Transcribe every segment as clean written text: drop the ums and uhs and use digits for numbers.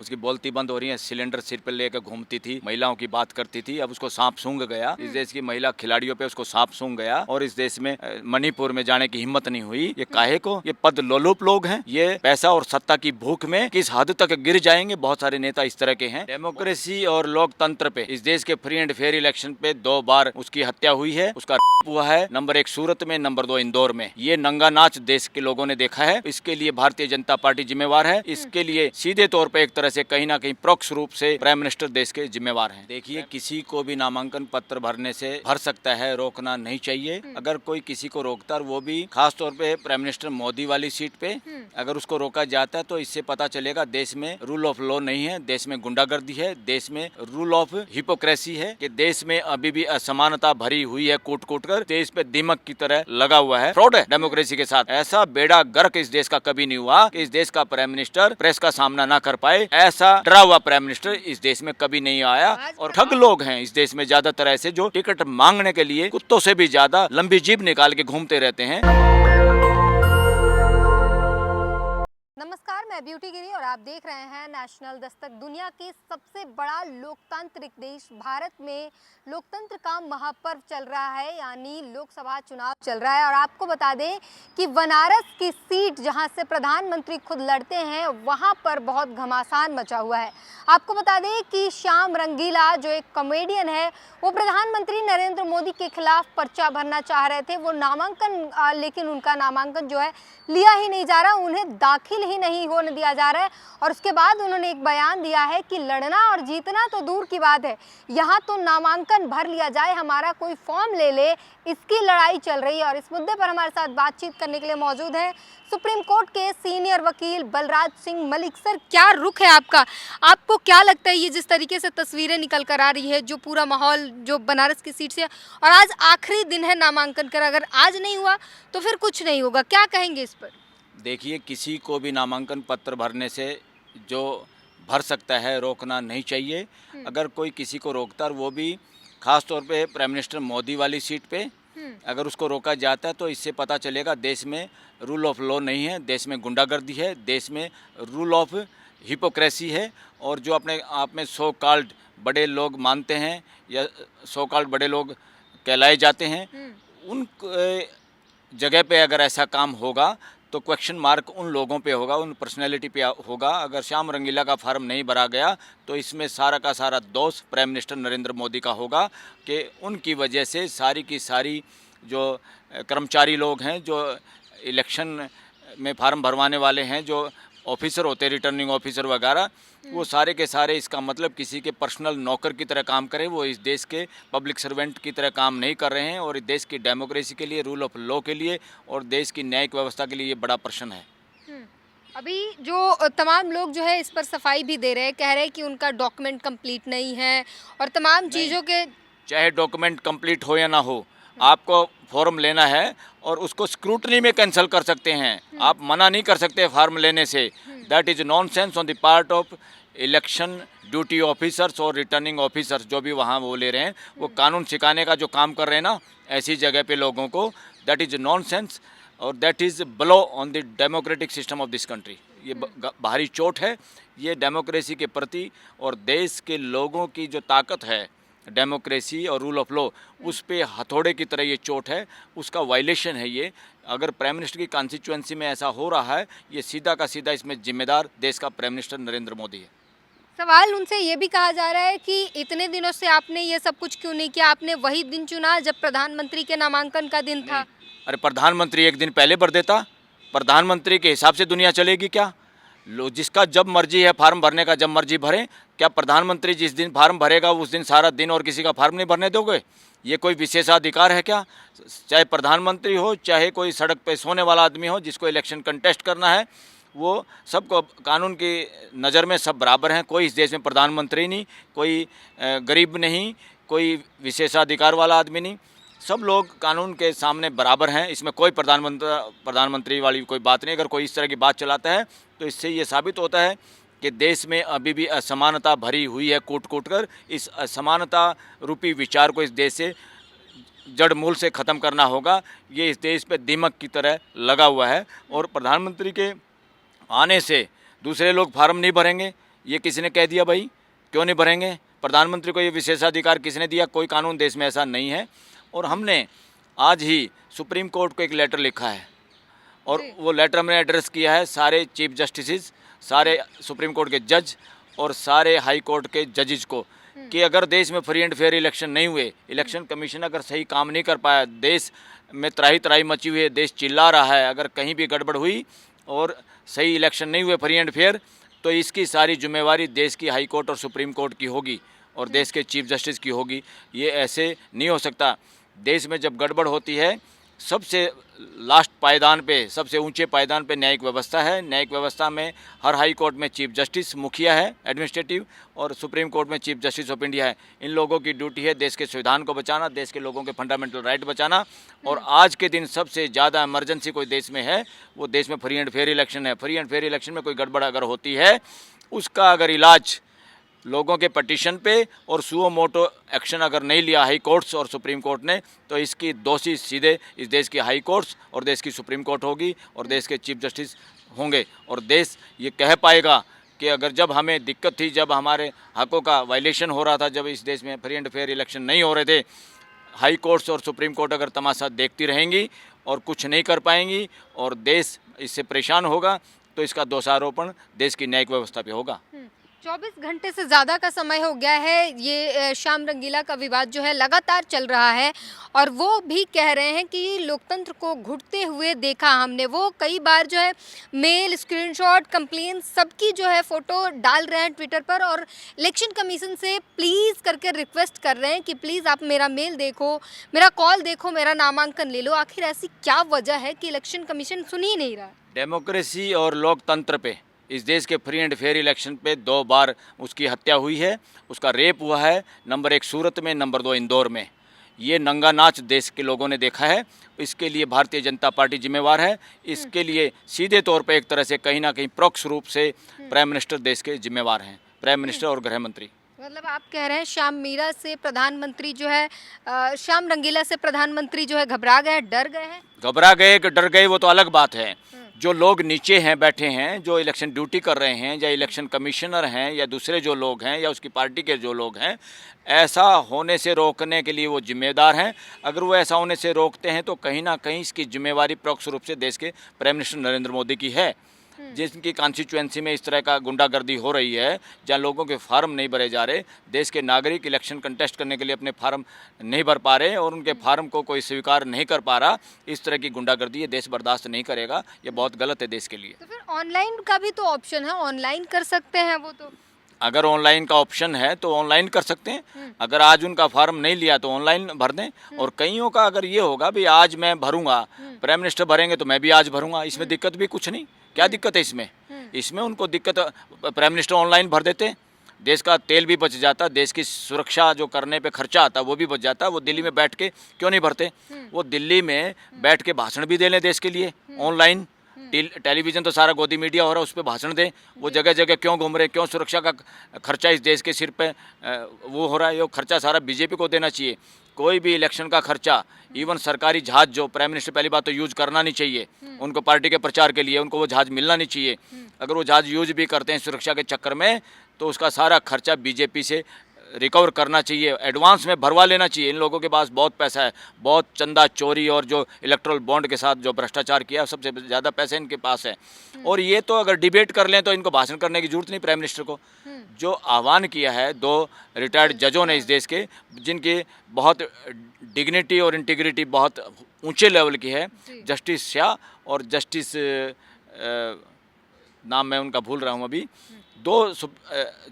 उसकी बोलती बंद हो रही है, सिलेंडर सिर पे लेकर घूमती थी, महिलाओं की बात करती थी, अब उसको सांप सूंघ गया। इस देश की महिला खिलाड़ियों पे उसको सांप सूंघ गया और इस देश में मणिपुर में जाने की हिम्मत नहीं हुई। ये काहे को? ये पद लोलुप लोग हैं, ये पैसा और सत्ता की भूख में किस हद तक गिर जाएंगे। बहुत सारे नेता इस तरह के हैं। डेमोक्रेसी और लोकतंत्र पे, इस देश के फ्री एंड फेयर इलेक्शन पे 2 बार उसकी हत्या हुई है, उसका हुआ है। नंबर 1 सूरत में, नंबर 2 इंदौर में। ये नंगा नाच देश के लोगों ने देखा है। इसके लिए भारतीय जनता पार्टी जिम्मेवार है। इसके लिए सीधे तौर पे एक तरह से कहीं ना कहीं परोक्ष रूप से प्राइम मिनिस्टर देश के जिम्मेवार हैं। देखिए, किसी को भी नामांकन पत्र भरने से भर सकता है, रोकना नहीं चाहिए। अगर कोई किसी को रोकता है, वो भी खास तौर पे प्राइम मिनिस्टर मोदी वाली सीट पे, अगर उसको रोका जाता है तो इससे पता चलेगा देश में रूल ऑफ लॉ नहीं है, देश में गुंडागर्दी है, देश में रूल ऑफ हिपोक्रेसी है, कि देश में अभी भी असमानता भरी हुई है। कूट कूट कर देश पे दीमक की तरह लगा हुआ है। फ्रॉड है डेमोक्रेसी के साथ। ऐसा बेड़ा गर्क इस देश का कभी नहीं हुआ कि इस देश का प्राइम मिनिस्टर प्रेस का सामना ना कर पाए। ऐसा डरा हुआ प्राइम मिनिस्टर इस देश में कभी नहीं आया। और ठग लोग हैं इस देश में ज्यादातर ऐसे, जो टिकट मांगने के लिए कुत्तों से भी ज्यादा लंबी जीभ निकाल के घूमते रहते हैं। नमस्कार, मैं ब्यूटी गिरी और आप देख रहे हैं नेशनल दस्तक। दुनिया के सबसे बड़ा लोकतांत्रिक देश भारत में लोकतंत्र का महापर्व चल रहा है, यानी लोकसभा चुनाव चल रहा है। और आपको बता दें कि बनारस की सीट जहां से प्रधानमंत्री खुद लड़ते हैं, वहां पर बहुत घमासान मचा हुआ है। आपको बता दें कि श्याम रंगीला जो एक कॉमेडियन है, वो प्रधानमंत्री नरेंद्र मोदी के खिलाफ पर्चा भरना चाह रहे थे। वो नामांकन लेकिन उनका नामांकन जो है लिया ही नहीं जा रहा, उन्हें दाखिल ही नहीं होने दिया जा रहा है। और उसके बाद उन्होंने एक बयान दिया है कि लड़ना और जीतना तो दूर की बात है, यहाँ तो नामांकन भर लिया जाए, हमारा कोई फॉर्म ले ले, इसकी लड़ाई चल रही है। और इस मुद्दे पर हमारे साथ बातचीत करने के लिए मौजूद हैं सुप्रीम कोर्ट के सीनियर वकील बलराज सिंह मलिक। सर, क्या रुख है आपका? आपको क्या लगता है ये जिस तरीके से तस्वीरें निकल कर आ रही है, जो पूरा माहौल जो बनारस की सीट से, और आज आखिरी दिन है नामांकन कर, अगर आज नहीं हुआ तो फिर कुछ नहीं होगा, क्या कहेंगे इस पर? देखिए, किसी को भी नामांकन पत्र भरने से जो भर सकता है, रोकना नहीं चाहिए। अगर कोई किसी को रोकता है, वो भी खास तौर पे प्राइम मिनिस्टर मोदी वाली सीट पे, अगर उसको रोका जाता है तो इससे पता चलेगा देश में रूल ऑफ लॉ नहीं है, देश में गुंडागर्दी है, देश में रूल ऑफ हिपोक्रेसी है। और जो अपने आप में सो कॉल्ड बड़े लोग मानते हैं या सो कॉल्ड बड़े लोग कहलाए जाते हैं, उन जगह पे अगर ऐसा काम होगा तो क्वेश्चन मार्क उन लोगों पे होगा, उन पर्सनैलिटी पे होगा। अगर श्याम रंगीला का फार्म नहीं भरा गया तो इसमें सारा का सारा दोष प्राइम मिनिस्टर नरेंद्र मोदी का होगा, कि उनकी वजह से सारी की सारी जो कर्मचारी लोग हैं, जो इलेक्शन में फार्म भरवाने वाले हैं, जो ऑफिसर होते हैं, रिटर्निंग ऑफिसर वगैरह, वो सारे के सारे, इसका मतलब किसी के पर्सनल नौकर की तरह काम करें, वो इस देश के पब्लिक सर्वेंट की तरह काम नहीं कर रहे हैं। और इस देश की डेमोक्रेसी के लिए, रूल ऑफ लॉ के लिए और देश की न्यायिक व्यवस्था के लिए ये बड़ा प्रश्न है। अभी जो तमाम लोग जो है इस पर सफाई भी दे रहे हैं, कह रहे हैं कि उनका डॉक्यूमेंट कंप्लीट नहीं है और तमाम चीज़ों के, चाहे डॉक्यूमेंट कंप्लीट हो या ना हो, आपको फॉर्म लेना है और उसको स्क्रूटनी में कैंसिल कर सकते हैं। आप मना नहीं कर सकते फॉर्म लेने से। That is nonsense on the part of election duty officers और रिटर्निंग ऑफिसर्स, जो भी वहाँ वो ले रहे हैं, वो कानून सिखाने का जो काम कर रहे हैं ना ऐसी जगह पे लोगों को, दैट इज नॉनसेंस और that is blow on the democratic system of this country. ये भारी चोट है ये डेमोक्रेसी के प्रति, और देश के लोगों की जो ताकत है डेमोक्रेसी और रूल ऑफ लॉ, उस पे हथौड़े की तरह ये चोट है, उसका वायलेशन है ये। अगर प्राइम मिनिस्टर की कॉन्स्टिट्यूएंसी में ऐसा हो रहा है, ये सीधा का सीधा इसमें जिम्मेदार देश का प्राइम मिनिस्टर नरेंद्र मोदी है। सवाल उनसे ये भी कहा जा रहा है कि इतने दिनों से आपने ये सब कुछ क्यों नहीं किया, आपने वही दिन चुना जब प्रधानमंत्री के नामांकन का दिन था। अरे, प्रधानमंत्री एक दिन पहले भर देता, प्रधानमंत्री के हिसाब से दुनिया चलेगी क्या? जिसका जब मर्जी है फार्म भरने का, जब मर्जी भरें। क्या प्रधानमंत्री जिस दिन फार्म भरेगा उस दिन सारा दिन और किसी का फार्म नहीं भरने दोगे? ये कोई विशेषाधिकार है क्या? चाहे प्रधानमंत्री हो, चाहे कोई सड़क पे सोने वाला आदमी हो जिसको इलेक्शन कंटेस्ट करना है, वो सबको कानून की नज़र में सब बराबर हैं। कोई इस देश में प्रधानमंत्री नहीं, कोई गरीब नहीं, कोई विशेषाधिकार वाला आदमी नहीं, सब लोग कानून के सामने बराबर हैं। इसमें कोई प्रधानमंत्री वाली कोई बात नहीं। अगर कोई इस तरह की बात चलाता है तो इससे ये साबित होता है कि देश में अभी भी असमानता भरी हुई है। कूट कूट कर इस असमानता रूपी विचार को इस देश से जड़ मूल से ख़त्म करना होगा। ये इस देश पे दीमक की तरह लगा हुआ है और प्रधानमंत्री के आने से दूसरे लोग फार्म नहीं भरेंगे, ये किसने कह दिया भाई? क्यों नहीं भरेंगे? प्रधानमंत्री को ये विशेषाधिकार किसने दिया? कोई कानून देश में ऐसा नहीं है। और हमने आज ही सुप्रीम कोर्ट को एक लेटर लिखा है और वो लेटर हमने एड्रेस किया है सारे चीफ जस्टिस, सारे सुप्रीम कोर्ट के जज और सारे हाई कोर्ट के जजेस को, कि अगर देश में फ्री एंड फेयर इलेक्शन नहीं हुए, इलेक्शन कमीशन अगर सही काम नहीं कर पाया, देश में त्राही त्राही मची हुई है, देश चिल्ला रहा है, अगर कहीं भी गड़बड़ हुई और सही इलेक्शन नहीं हुए फ्री एंड फेयर, तो इसकी सारी जिम्मेवारी देश की हाई कोर्ट और सुप्रीम कोर्ट की होगी और देश के चीफ जस्टिस की होगी। ये ऐसे नहीं हो सकता। देश में जब गड़बड़ होती है, सबसे लास्ट पायदान पे, सबसे ऊंचे पायदान पे न्यायिक व्यवस्था है। न्यायिक व्यवस्था में हर हाई कोर्ट में चीफ जस्टिस मुखिया है एडमिनिस्ट्रेटिव, और सुप्रीम कोर्ट में चीफ जस्टिस ऑफ इंडिया है। इन लोगों की ड्यूटी है देश के संविधान को बचाना, देश के लोगों के फंडामेंटल राइट बचाना। और आज के दिन सबसे ज़्यादा इमरजेंसी कोई देश में है, वो देश में फ्री एंड फेयर इलेक्शन है। फ्री एंड फेयर इलेक्शन में कोई गड़बड़ अगर होती है, उसका अगर इलाज लोगों के पटिशन पे और सुओ मोटो एक्शन अगर नहीं लिया हाई कोर्ट्स और सुप्रीम कोर्ट ने, तो इसकी दोषी सीधे इस देश की हाई कोर्ट्स और देश की सुप्रीम कोर्ट होगी और देश के चीफ जस्टिस होंगे। और देश ये कह पाएगा कि अगर जब हमें दिक्कत थी, जब हमारे हकों का वायलेशन हो रहा था, जब इस देश में फ्री एंड फेयर इलेक्शन नहीं हो रहे थे, हाई कोर्ट्स और सुप्रीम कोर्ट अगर तमाशा देखती रहेंगी और कुछ नहीं कर पाएंगी और देश इससे परेशान होगा, तो इसका दोषारोपण देश की न्यायिक व्यवस्था पे होगा। 24 घंटे से ज़्यादा का समय हो गया है, ये श्याम रंगीला का विवाद जो है लगातार चल रहा है और वो भी कह रहे हैं कि लोकतंत्र को घुटते हुए देखा हमने। वो कई बार जो है मेल, स्क्रीनशॉट, कंप्लेन सबकी जो है फ़ोटो डाल रहे हैं ट्विटर पर और इलेक्शन कमीशन से प्लीज़ करके रिक्वेस्ट कर रहे हैं कि प्लीज़ आप मेरा मेल देखो, मेरा कॉल देखो, मेरा नामांकन ले लो। आखिर ऐसी क्या वजह है कि इलेक्शन कमीशन सुन ही नहीं रहा? डेमोक्रेसी और लोकतंत्र पे, इस देश के फ्री एंड फेयर इलेक्शन पे 2 बार उसकी हत्या हुई है, उसका रेप हुआ है। नंबर 1 सूरत में, नंबर 2 इंदौर में। ये नंगा नाच देश के लोगों ने देखा है। इसके लिए भारतीय जनता पार्टी जिम्मेवार है। इसके लिए सीधे तौर पे एक तरह से कहीं ना कहीं परोक्ष रूप से प्राइम मिनिस्टर देश के जिम्मेवार हैं, प्राइम मिनिस्टर और गृह मंत्री। मतलब आप कह रहे हैं श्याम मीरा से प्रधानमंत्री जो है श्याम रंगीला से प्रधानमंत्री जो है घबरा गए, डर गए हैं? घबरा गए कि डर गए वो तो अलग बात है। जो लोग नीचे हैं, बैठे हैं, जो इलेक्शन ड्यूटी कर रहे हैं, या इलेक्शन कमिश्नर हैं, या दूसरे जो लोग हैं, या उसकी पार्टी के जो लोग हैं, ऐसा होने से रोकने के लिए वो जिम्मेदार हैं। अगर वो ऐसा होने से रोकते हैं तो कहीं ना कहीं इसकी जिम्मेवारी परोक्ष रूप से देश के प्राइम मिनिस्टर नरेंद्र मोदी की है। जिनकी कॉन्स्टिट्यूएंसी में इस तरह का गुंडागर्दी हो रही है, जहाँ लोगों के फार्म नहीं भरे जा रहे, देश के नागरिक इलेक्शन कंटेस्ट करने के लिए अपने फार्म नहीं भर पा रहे और उनके फार्म को कोई स्वीकार नहीं कर पा रहा, इस तरह की गुंडागर्दी ये देश बर्दाश्त नहीं करेगा। ये बहुत गलत है देश के लिए। तो फिर ऑनलाइन का भी तो ऑप्शन है, ऑनलाइन कर सकते हैं वो तो। अगर ऑनलाइन का ऑप्शन है तो ऑनलाइन कर सकते हैं। अगर आज उनका फॉर्म नहीं लिया तो ऑनलाइन भर दें। और कईयों का अगर ये होगा भी आज मैं भरूंगा, प्राइम मिनिस्टर भरेंगे तो मैं भी आज भरूंगा, इसमें दिक्कत भी कुछ नहीं। क्या दिक्कत है इसमें? इसमें उनको दिक्कत, प्राइम मिनिस्टर ऑनलाइन भर देते, देश का तेल भी बच जाता, देश की सुरक्षा जो करने पे खर्चा आता वो भी बच जाता। वो दिल्ली में बैठ के क्यों नहीं भरते? वो दिल्ली में बैठ के भाषण भी दे लें देश के लिए ऑनलाइन। टेलीविज़न तो सारा गोदी मीडिया हो रहा है, उस पर भाषण दें। वो जगह जगह क्यों घूम रहे? क्यों सुरक्षा का खर्चा इस देश के सिर पे वो हो रहा है? ये खर्चा सारा बीजेपी को देना चाहिए। कोई भी इलेक्शन का खर्चा, इवन सरकारी जहाज जो प्राइम मिनिस्टर पहली बात तो यूज करना नहीं चाहिए, उनको पार्टी के प्रचार के लिए उनको वो जहाज मिलना नहीं चाहिए। अगर वो जहाज यूज भी करते हैं सुरक्षा के चक्कर में, तो उसका सारा खर्चा बीजेपी से रिकवर करना चाहिए, एडवांस में भरवा लेना चाहिए। इन लोगों के पास बहुत पैसा है, बहुत चंदा चोरी और जो इलेक्ट्रल बॉन्ड के साथ जो भ्रष्टाचार किया, सबसे ज़्यादा पैसे इनके पास है। और ये तो अगर डिबेट कर लें तो इनको भाषण करने की जरूरत नहीं प्राइम मिनिस्टर को। जो आह्वान किया है 2 रिटायर्ड जजों ने इस देश के, जिनकी बहुत डिग्निटी और इंटीग्रिटी बहुत ऊंचे लेवल की है, जस्टिस शाह और जस्टिस नाम मैं उनका भूल रहा हूँ अभी, 2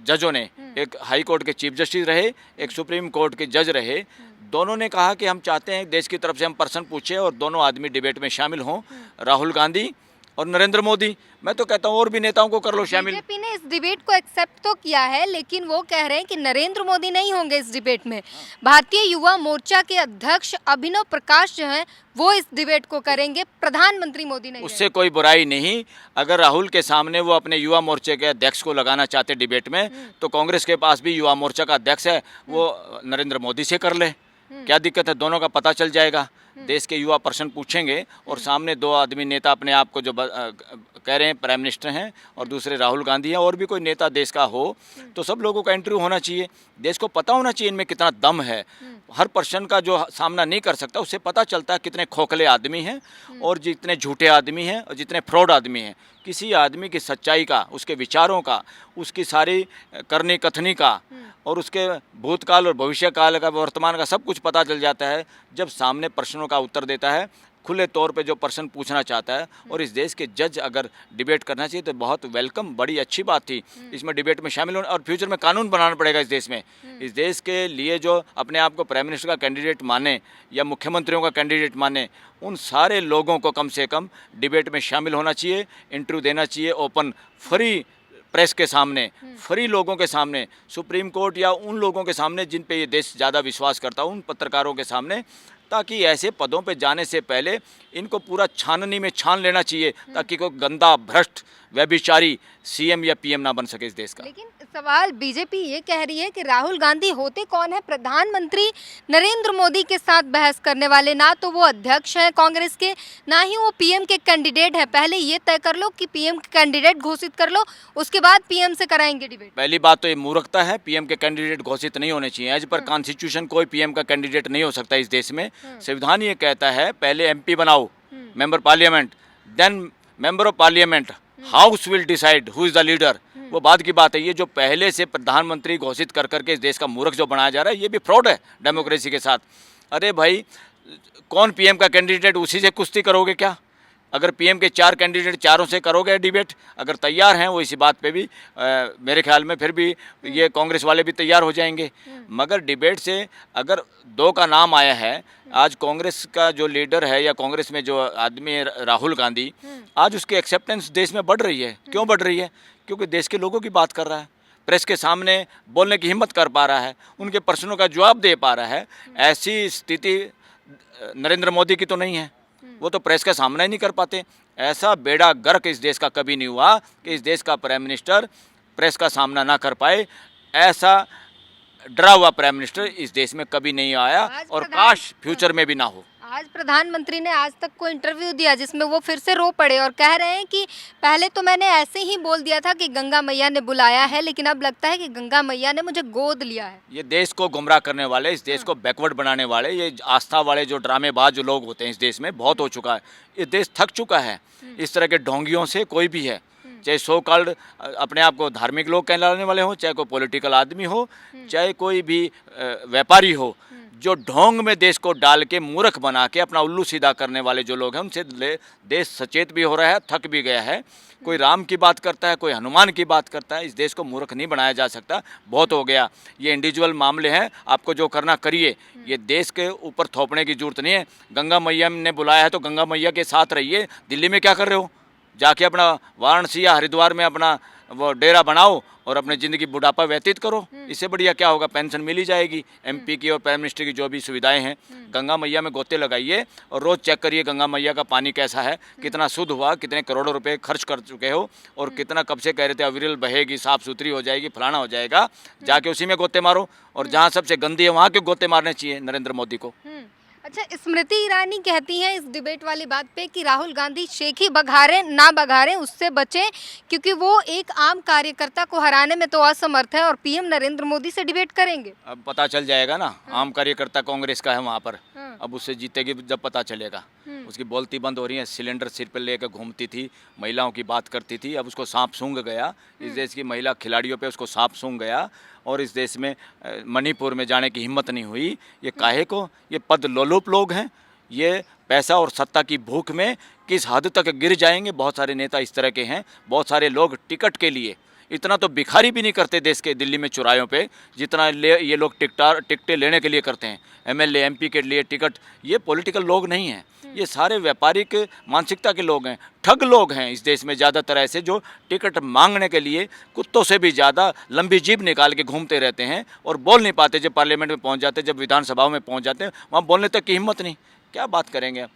जजों ने, एक हाई कोर्ट के चीफ जस्टिस रहे, एक सुप्रीम कोर्ट के जज रहे, दोनों ने कहा कि हम चाहते हैं देश की तरफ से हम पर्सन पूछे और दोनों आदमी डिबेट में शामिल हों, राहुल गांधी और नरेंद्र मोदी। मैं तो कहता हूँ और भी नेताओं को कर लो शामिल। बीजेपी ने इस डिबेट को एक्सेप्ट तो किया है, लेकिन वो कह रहे हैं कि नरेंद्र मोदी नहीं होंगे इस डिबेट में। भारतीय युवा मोर्चा के अध्यक्ष अभिनव प्रकाश जो हैं वो इस डिबेट को करेंगे, प्रधानमंत्री मोदी नहीं। उससे कोई बुराई नहीं। अगर राहुल के सामने वो अपने युवा मोर्चे के अध्यक्ष को लगाना चाहते डिबेट में, तो कांग्रेस के पास भी युवा मोर्चा का अध्यक्ष है, वो नरेंद्र मोदी से कर ले। क्या दिक्कत है? दोनों का पता चल जाएगा। देश के युवा प्रश्न पूछेंगे और सामने दो आदमी नेता अपने आप को जो कह रहे हैं प्राइम मिनिस्टर हैं और दूसरे राहुल गांधी हैं और भी कोई नेता देश का हो, तो सब लोगों का इंटरव्यू होना चाहिए। देश को पता होना चाहिए इनमें कितना दम है। हर प्रश्न का जो सामना नहीं कर सकता उससे पता चलता है कितने खोखले आदमी हैं और जितने झूठे आदमी हैं और जितने फ्रॉड आदमी हैं। किसी आदमी की सच्चाई का, उसके विचारों का, उसकी सारी करनी कथनी का और उसके भूतकाल और भविष्यकाल का, वर्तमान का सब कुछ पता चल जाता है जब सामने प्रश्नों का उत्तर देता है, खुले तौर पे जो प्रश्न पूछना चाहता है। और इस देश के जज अगर डिबेट करना चाहिए तो बहुत वेलकम, बड़ी अच्छी बात थी इसमें डिबेट में शामिल होना। और फ्यूचर में कानून बनाना पड़ेगा इस देश में। इस देश के लिए जो अपने आप को प्राइम मिनिस्टर का कैंडिडेट माने या मुख्यमंत्रियों का कैंडिडेट माने, उन सारे लोगों को कम से कम डिबेट में शामिल होना चाहिए, इंटरव्यू देना चाहिए, ओपन फ्री प्रेस के सामने, फ्री लोगों के सामने, सुप्रीम कोर्ट या उन लोगों के सामने जिन पे ये देश ज़्यादा विश्वास करता है, उन पत्रकारों के सामने, ताकि ऐसे पदों पे जाने से पहले इनको पूरा छाननी में छान लेना चाहिए ताकि कोई गंदा, भ्रष्ट, व्यभिचारी सीएम या पीएम ना बन सके इस देश का। लेकिन सवाल बीजेपी ये कह रही है कि राहुल गांधी होते कौन है प्रधानमंत्री नरेंद्र मोदी के साथ बहस करने वाले? ना तो वो अध्यक्ष हैं कांग्रेस के, ना ही वो पीएम के कैंडिडेट है। पहले ये तय कर लो कि पीएम के कैंडिडेट घोषित कर लो, उसके बाद पीएम से कराएंगे डिबेट। पहली बात तो ये मूर्खता है, पीएम के कैंडिडेट घोषित नहीं होने चाहिए। एज पर कॉन्स्टिट्यूशन कोई पीएम का कैंडिडेट नहीं हो सकता इस देश में। संविधान ये कहता है पहले एमपी बनाओ, member parliament, then member of parliament, house will decide who is the leader. वो बात की बात है। ये जो पहले से प्रधानमंत्री घोषित कर करके इस देश का मूर्ख जो बनाया जा रहा है, ये भी फ्रॉड है डेमोक्रेसी के साथ। अरे भाई, कौन पीएम का कैंडिडेट, उसी से कुश्ती करोगे क्या? अगर पीएम के 4 कैंडिडेट, चारों से करोगे डिबेट, अगर तैयार हैं वो इसी बात पे भी मेरे ख्याल में फिर भी ये कांग्रेस वाले भी तैयार हो जाएंगे। मगर डिबेट से अगर 2 का नाम आया है, आज कांग्रेस का जो लीडर है या कांग्रेस में जो आदमी है राहुल गांधी, आज उसकी एक्सेप्टेंस देश में बढ़ रही है। क्यों बढ़ रही है? क्योंकि देश के लोगों की बात कर रहा है, प्रेस के सामने बोलने की हिम्मत कर पा रहा है, उनके प्रश्नों का जवाब दे पा रहा है। ऐसी स्थिति नरेंद्र मोदी की तो नहीं है, वो तो प्रेस का सामना ही नहीं कर पाते। ऐसा बेड़ा गर्क इस देश का कभी नहीं हुआ कि इस देश का प्राइम मिनिस्टर प्रेस का सामना ना कर पाए। ऐसा डरा हुआ प्राइम मिनिस्टर इस देश में कभी नहीं आया और काश फ्यूचर में भी ना हो। आज प्रधानमंत्री ने आज तक को इंटरव्यू दिया जिसमें वो फिर से रो पड़े और कह रहे हैं कि पहले तो मैंने ऐसे ही बोल दिया था कि गंगा मैया ने बुलाया है, लेकिन अब लगता है कि गंगा मैया ने मुझे गोद लिया है। ये देश को गुमराह करने वाले, इस देश को बैकवर्ड बनाने वाले, ये आस्था वाले जो ड्रामेबाज जो लोग होते हैं इस देश में, बहुत हो चुका है। ये देश थक चुका है इस तरह के ढोंगियों से। कोई भी है, चाहे सो कॉल्ड अपने आप को धार्मिक लोग कहलाने वाले हो, चाहे कोई पॉलिटिकल आदमी हो, चाहे कोई भी व्यापारी हो, जो ढोंग में देश को डाल के मूर्ख बना के अपना उल्लू सीधा करने वाले जो लोग हैं, उनसे देश सचेत भी हो रहा है, थक भी गया है। कोई राम की बात करता है, कोई हनुमान की बात करता है। इस देश को मूर्ख नहीं बनाया जा सकता, बहुत हो गया। ये इंडिविजुअल मामले हैं, आपको जो करना करिए, ये देश के ऊपर थोपने की जरूरत नहीं है। गंगा मैया ने बुलाया है तो गंगा मैया के साथ रहिए। दिल्ली में क्या कर रहे हो? जाके अपना वाराणसी या हरिद्वार में अपना वो डेरा बनाओ और अपनी ज़िंदगी बुढ़ापा व्यतीत करो। इससे बढ़िया क्या होगा? पेंशन मिल ही जाएगी। एमपी की और प्राइम मिनिस्टर की जो भी सुविधाएं हैं, गंगा मैया में गोते लगाइए और रोज़ चेक करिए गंगा मैया का पानी कैसा है, कितना शुद्ध हुआ, कितने करोड़ों रुपए खर्च कर चुके हो और कितना कब से कह रहे थे अविरल बहेगी, साफ़ सुथरी हो जाएगी, फलाना हो जाएगा। जाके उसी में गोते मारो और जहाँ सबसे गंदी है वहाँ के गोते मारने चाहिए नरेंद्र मोदी को। अच्छा, स्मृति ईरानी कहती हैं इस डिबेट वाली बात पे कि राहुल गांधी शेख ही बघारे ना बघारे, उससे बचें क्योंकि वो एक आम कार्यकर्ता को हराने में तो असमर्थ है और पीएम नरेंद्र मोदी से डिबेट करेंगे। अब पता चल जाएगा ना, आम कार्यकर्ता कांग्रेस का है वहाँ पर। अब उससे जीतेगी जब पता चलेगा। उसकी बोलती बंद हो रही है, सिलेंडर सिर पर लेकर घूमती थी, महिलाओं की बात करती थी, अब उसको सांप सूंघ गया। इस देश की महिला खिलाड़ियों पे उसको सांप सूंघ गया और इस देश में मणिपुर में जाने की हिम्मत नहीं हुई। ये काहे को? ये पद लोलुप लोग हैं, ये पैसा और सत्ता की भूख में किस हद तक गिर जाएंगे। बहुत सारे नेता इस तरह के हैं, बहुत सारे लोग टिकट के लिए इतना तो भिखारी भी नहीं करते देश के दिल्ली में चौराहों पे, जितना ये लोग टिकटें लेने के लिए करते हैं। एमएलए एमपी के लिए टिकट, ये पॉलिटिकल लोग नहीं हैं, ये सारे व्यापारिक मानसिकता के लोग हैं, ठग लोग हैं इस देश में ज़्यादातर ऐसे, जो टिकट मांगने के लिए कुत्तों से भी ज़्यादा लंबी जीभ निकाल के घूमते रहते हैं और बोल नहीं पाते। जब पार्लियामेंट में पहुंच जाते, जब विधानसभाओं में पहुंच जाते हैं, वहाँ बोलने तक की हिम्मत नहीं। क्या बात करेंगे आप?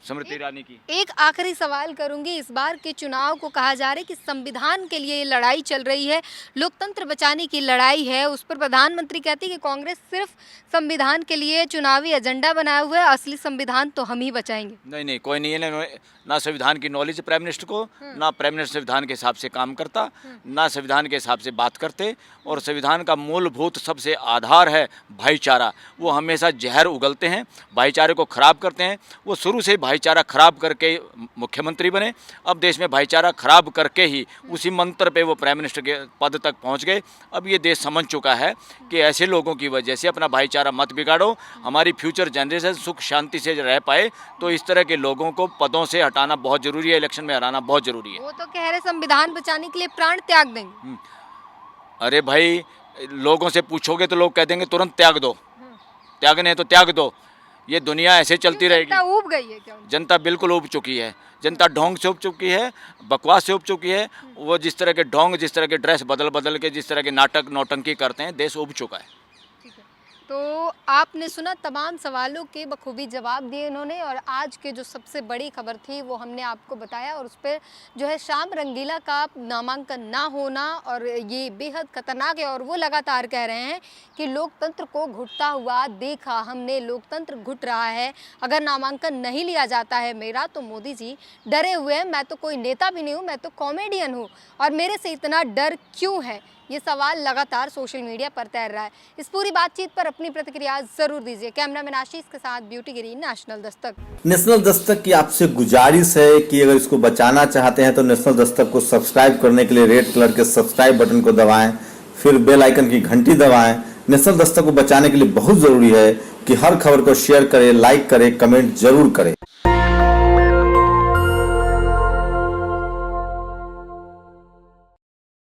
स्मृति ईरानी की। एक आखिरी सवाल करूंगी, इस बार के चुनाव को कहा जा रहा है कि संविधान के लिए ये लड़ाई चल रही है, लोकतंत्र बचाने की लड़ाई है। उस पर प्रधानमंत्री कहती है कि कांग्रेस सिर्फ संविधान के लिए चुनावी एजेंडा बनाया हुआ है, असली संविधान तो हम ही बचाएंगे। नहीं, कोई नहीं है ना संविधान की नॉलेज प्राइम मिनिस्टर को, ना प्राइम मिनिस्टर संविधान के हिसाब से काम करता, ना संविधान के हिसाब से बात करते। और संविधान का मूलभूत सबसे आधार है भाईचारा। वो हमेशा जहर उगलते हैं, भाईचारे को खराब करते हैं। वो शुरू से भाईचारा खराब करके मुख्यमंत्री बने, अब देश में भाईचारा खराब करके ही उसी मंत्र पे वो प्राइम मिनिस्टर के पद तक पहुंच गए। अब ये देश समझ चुका है कि ऐसे लोगों की वजह से अपना भाईचारा मत बिगाड़ो, हमारी फ्यूचर जनरेशन सुख शांति से रह पाए। तो इस तरह के लोगों को पदों से हटाना बहुत जरूरी है, इलेक्शन में हराना बहुत जरूरी है। वो तो कह रहे संविधान बचाने के लिए प्राण त्याग देंगे। अरे भाई, लोगों से पूछोगे तो लोग कह देंगे तुरंत त्याग दो, त्यागने तो त्याग दो। ये दुनिया ऐसे चलती रहेगी। जनता ऊब गई है क्या? जनता बिल्कुल ऊब चुकी है, जनता ढोंग से ऊब चुकी है, बकवास से ऊब चुकी है। वो जिस तरह के ढोंग, जिस तरह के ड्रेस बदल बदल के जिस तरह के नाटक नौटंकी करते हैं, देश ऊब चुका है। तो आपने सुना, तमाम सवालों के बखूबी जवाब दिए इन्होंने। और आज के जो सबसे बड़ी खबर थी वो हमने आपको बताया, और उस पर जो है श्याम रंगीला का नामांकन ना होना और ये बेहद खतरनाक है। और वो लगातार कह रहे हैं कि लोकतंत्र को घुटता हुआ देखा हमने, लोकतंत्र घुट रहा है। अगर नामांकन नहीं लिया जाता है मेरा तो मोदी जी डरे हुए हैं। मैं तो कोई नेता भी नहीं हूँ, मैं तो कॉमेडियन हूँ, और मेरे से इतना डर क्यों है, ये सवाल लगातार सोशल मीडिया पर तैर रहा है। इस पूरी बातचीत पर अपनी प्रतिक्रिया जरूर दीजिए। कैमरामैन आशीष के साथ ब्यूटी गिरी, नेशनल दस्तक। नेशनल दस्तक की आपसे गुजारिश है कि अगर इसको बचाना चाहते हैं तो नेशनल दस्तक को सब्सक्राइब करने के लिए रेड कलर के सब्सक्राइब बटन को दबाएं, फिर बेल आइकन की घंटी दबाएं। नेशनल दस्तक को बचाने के लिए बहुत जरूरी है कि हर खबर को शेयर करें, लाइक करें, कमेंट जरूर करें।